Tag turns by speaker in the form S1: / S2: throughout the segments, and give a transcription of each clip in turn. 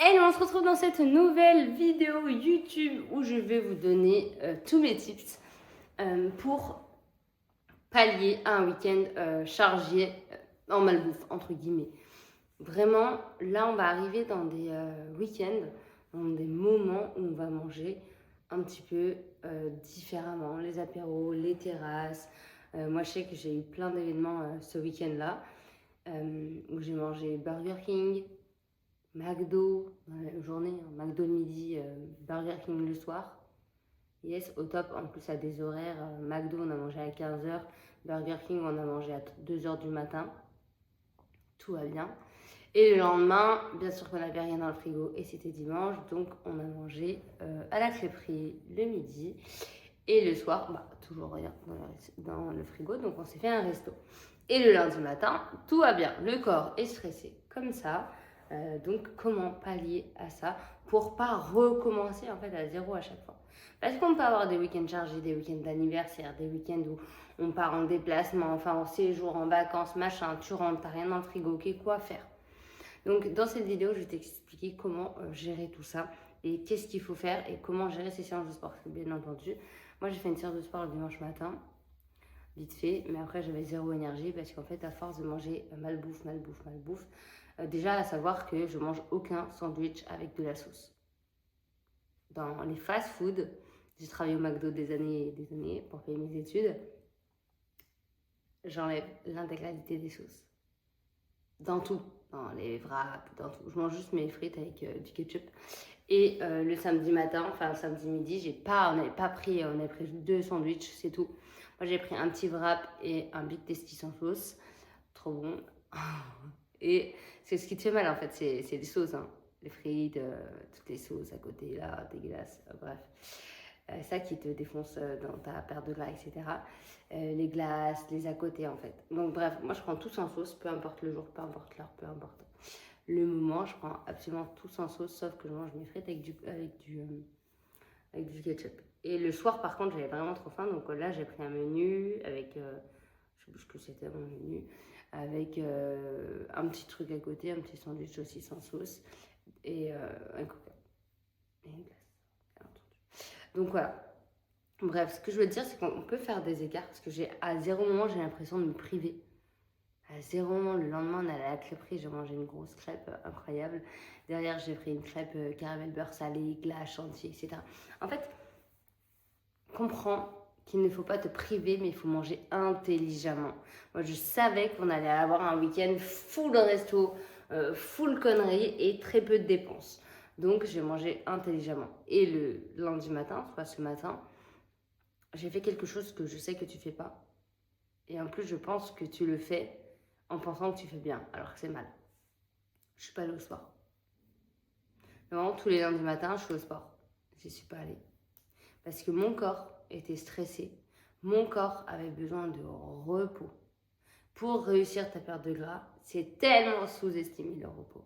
S1: Et on se retrouve dans cette nouvelle vidéo YouTube où je vais vous donner tous mes tips pour pallier un week-end chargé en malbouffe, entre guillemets. Vraiment, là, on va arriver dans des week-ends, dans des moments où on va manger un petit peu différemment. Les apéros, les terrasses. Moi, je sais que j'ai eu plein d'événements ce week-end-là où j'ai mangé Burger King, McDo dans la journée, McDo le midi, Burger King le soir. Yes, au top, en plus à des horaires, McDo on a mangé à 15h, Burger King on a mangé à 2h du matin. Tout va bien. Et le lendemain, bien sûr qu'on n'avait rien dans le frigo et c'était dimanche, donc on a mangé à la crêperie le midi. Et le soir, toujours rien dans le frigo, donc on s'est fait un resto. Et le lundi matin, tout va bien. Le corps est stressé comme ça. Donc comment pallier à ça pour pas recommencer en fait à zéro à chaque fois. Parce qu'on peut avoir des week-ends chargés, des week-ends d'anniversaire, des week-ends où on part en déplacement, enfin en séjour, en vacances, machin, tu rentres, t'as rien dans le frigo, quoi faire. Donc dans cette vidéo, je vais t'expliquer comment gérer tout ça et qu'est-ce qu'il faut faire et comment gérer ces séances de sport. Parce que bien entendu, moi j'ai fait une séance de sport le dimanche matin, vite fait, mais après j'avais zéro énergie parce qu'en fait à force de manger malbouffe, déjà à savoir que je mange aucun sandwich avec de la sauce. Dans les fast-food, j'ai travaillé au McDo des années et des années pour payer mes études, j'enlève l'intégralité des sauces. Dans tout, dans les wraps, dans tout. Je mange juste mes frites avec du ketchup. Et le samedi matin, enfin le samedi midi, on avait pris 2 sandwichs, c'est tout. Moi j'ai pris un petit wrap et un big tasty sans sauce. Trop bon. Et c'est ce qui te fait mal en fait, c'est les sauces, hein. Les frites, toutes les sauces à côté là, dégueulasse, bref. Ça qui te défonce dans ta perte de gras, etc. Les glaces, les à côté en fait. Donc bref, moi je prends tout sans sauce, peu importe le jour, peu importe l'heure, peu importe le moment, je prends absolument tout sans sauce, sauf que je mange mes frites avec du ketchup. Et le soir par contre j'avais vraiment trop faim, donc là j'ai pris un menu avec, je sais plus ce que c'était mon menu, avec un petit truc à côté, un petit sandwich aussi sans sauce, et un coca, et une glace, bien entendu. Donc voilà. Bref, ce que je veux dire, c'est qu'on peut faire des écarts parce que à zéro moment, j'ai l'impression de me priver. À zéro moment, le lendemain, on allait à la crêperie, j'ai mangé une grosse crêpe incroyable. Derrière, j'ai pris une crêpe caramel beurre salé, glace, chantilly, etc. En fait, comprends qu'il ne faut pas te priver, mais il faut manger intelligemment. Moi, je savais qu'on allait avoir un week-end full resto, full conneries et très peu de dépenses. Donc, j'ai mangé intelligemment. Et le lundi matin, soit ce matin, j'ai fait quelque chose que je sais que tu fais pas. Et en plus, je pense que tu le fais en pensant que tu fais bien, alors que c'est mal. Je suis pas allée au sport. Vraiment, tous les lundis matins, je suis au sport. J'y suis pas allée. Parce que mon corps était stressé. Mon corps avait besoin de repos. Pour réussir ta perte de gras, c'est tellement sous-estimé le repos.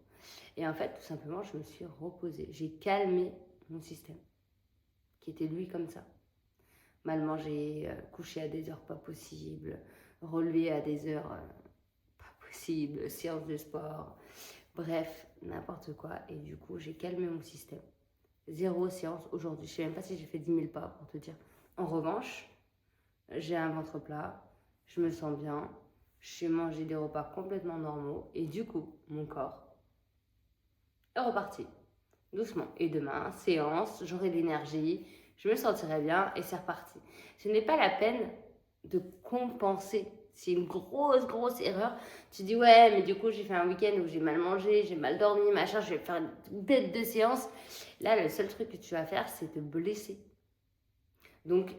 S1: Et en fait, tout simplement, je me suis reposée. J'ai calmé mon système, qui était lui comme ça. Mal mangé, couché à des heures pas possibles, relevé à des heures pas possibles, séance de sport, bref, n'importe quoi. Et du coup, j'ai calmé mon système. Zéro séance aujourd'hui. Je sais même pas si j'ai fait 10 000 pas pour te dire. En revanche, j'ai un ventre plat, je me sens bien, j'ai mangé des repas complètement normaux et du coup, mon corps est reparti. Doucement. Et demain, séance, j'aurai de l'énergie, je me sentirai bien et c'est reparti. Ce n'est pas la peine de compenser. C'est une grosse erreur. Tu dis, ouais, mais du coup, j'ai fait un week-end où j'ai mal mangé, j'ai mal dormi, machin, je vais faire une bête de séance. Là, le seul truc que tu vas faire, c'est te blesser. Donc,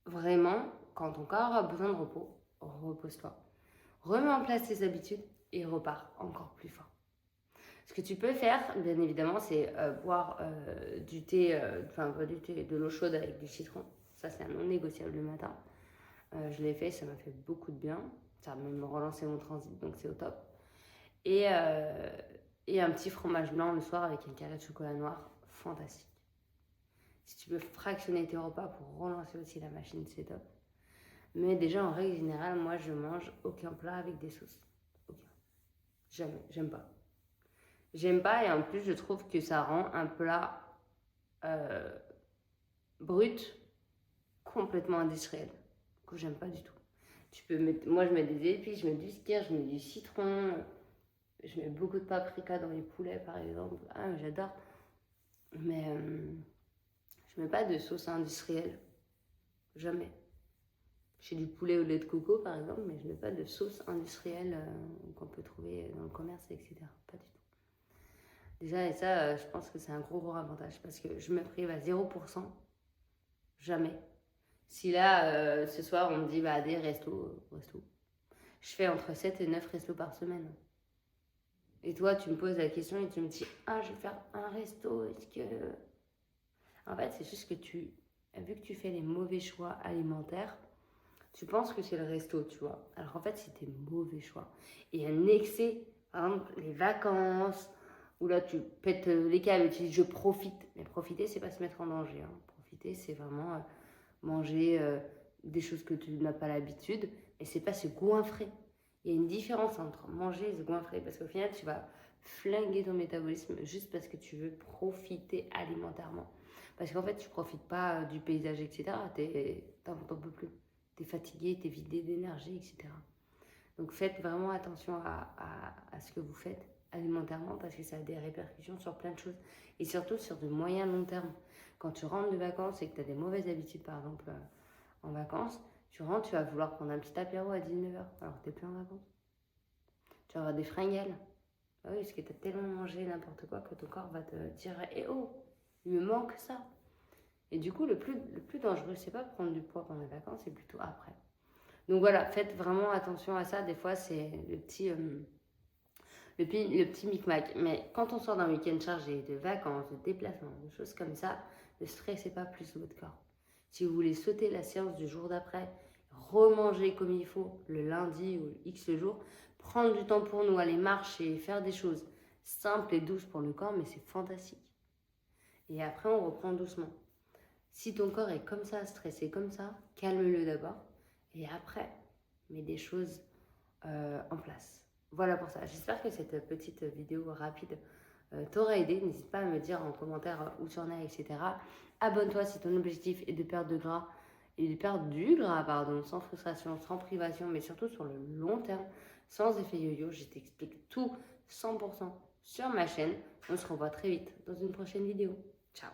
S1: vraiment, quand ton corps a besoin de repos, repose-toi. Remets en place tes habitudes et repars encore plus fort. Ce que tu peux faire, bien évidemment, c'est boire du thé, pas du thé, de l'eau chaude avec du citron. Ça, c'est un non négociable le matin. Je l'ai fait, ça m'a fait beaucoup de bien. Ça a même relancé mon transit, donc c'est au top. Et, un petit fromage blanc le soir avec un carré de chocolat noir, fantastique. Si tu peux fractionner tes repas pour relancer aussi la machine, c'est top. Mais déjà, en règle générale, moi, je mange aucun plat avec des sauces. Aucun. Jamais. J'aime pas. J'aime pas et en plus, je trouve que ça rend un plat brut complètement industriel, que j'aime pas du tout. Tu peux mettre, moi, je mets des épices, je mets du skyr, je mets du citron, je mets beaucoup de paprika dans les poulets, par exemple. Ah, j'adore. Mais je mets pas de sauce industrielle. Jamais. J'ai du poulet au lait de coco, par exemple, mais je mets pas de sauce industrielle qu'on peut trouver dans le commerce, etc. Pas du tout. Déjà, et ça, je pense que c'est un gros avantage parce que je me prive à 0%. Jamais. Si là, ce soir, on me dit, bah, des restos, je fais entre 7 et 9 restos par semaine. Et toi, tu me poses la question et tu me dis, ah, je vais faire un resto, est-ce que... En fait, c'est juste que vu que tu fais les mauvais choix alimentaires, tu penses que c'est le resto, tu vois. Alors qu'en fait, c'est tes mauvais choix. Et un excès, par exemple, les vacances, où là, tu pètes les câbles et tu dis, je profite. Mais profiter, c'est pas se mettre en danger. Hein. Profiter, c'est vraiment manger des choses que tu n'as pas l'habitude. Et c'est pas se goinfrer. Il y a une différence entre manger et se goinfrer. Parce qu'au final, tu vas flinguer ton métabolisme juste parce que tu veux profiter alimentairement. Parce qu'en fait, tu profites pas du paysage, etc. T'en peux plus. T'es fatigué, t'es vidé d'énergie, etc. Donc faites vraiment attention à ce que vous faites alimentairement parce que ça a des répercussions sur plein de choses. Et surtout sur de moyen long terme. Quand tu rentres de vacances et que tu as des mauvaises habitudes, par exemple, en vacances, tu rentres, tu vas vouloir prendre un petit apéro à 19h alors que tu n'es plus en vacances. Tu vas avoir des fringales. Ah oui, parce que tu as tellement mangé n'importe quoi que ton corps va te dire « Eh oh, il me manque ça !» Et du coup, le plus dangereux, c'est pas prendre du poids pendant les vacances, c'est plutôt après. Donc voilà, faites vraiment attention à ça. Des fois, c'est le petit micmac. Mais quand on sort d'un week-end chargé de vacances, de déplacements, de choses comme ça, ne stressez pas plus votre corps. Si vous voulez sauter la séance du jour d'après, remanger comme il faut le lundi ou X le jour, prendre du temps pour nous, aller marcher, faire des choses simples et douces pour le corps, mais c'est fantastique. Et après, on reprend doucement. Si ton corps est comme ça, stressé comme ça, calme-le d'abord. Et après, mets des choses en place. Voilà pour ça. J'espère que cette petite vidéo rapide t'aura aidé. N'hésite pas à me dire en commentaire où tu en es, etc. Abonne-toi si ton objectif est de perdre de gras et de perdre du gras, pardon, sans frustration, sans privation, mais surtout sur le long terme, sans effet yo-yo. Je t'explique tout 100% sur ma chaîne. On se revoit très vite dans une prochaine vidéo. Ciao.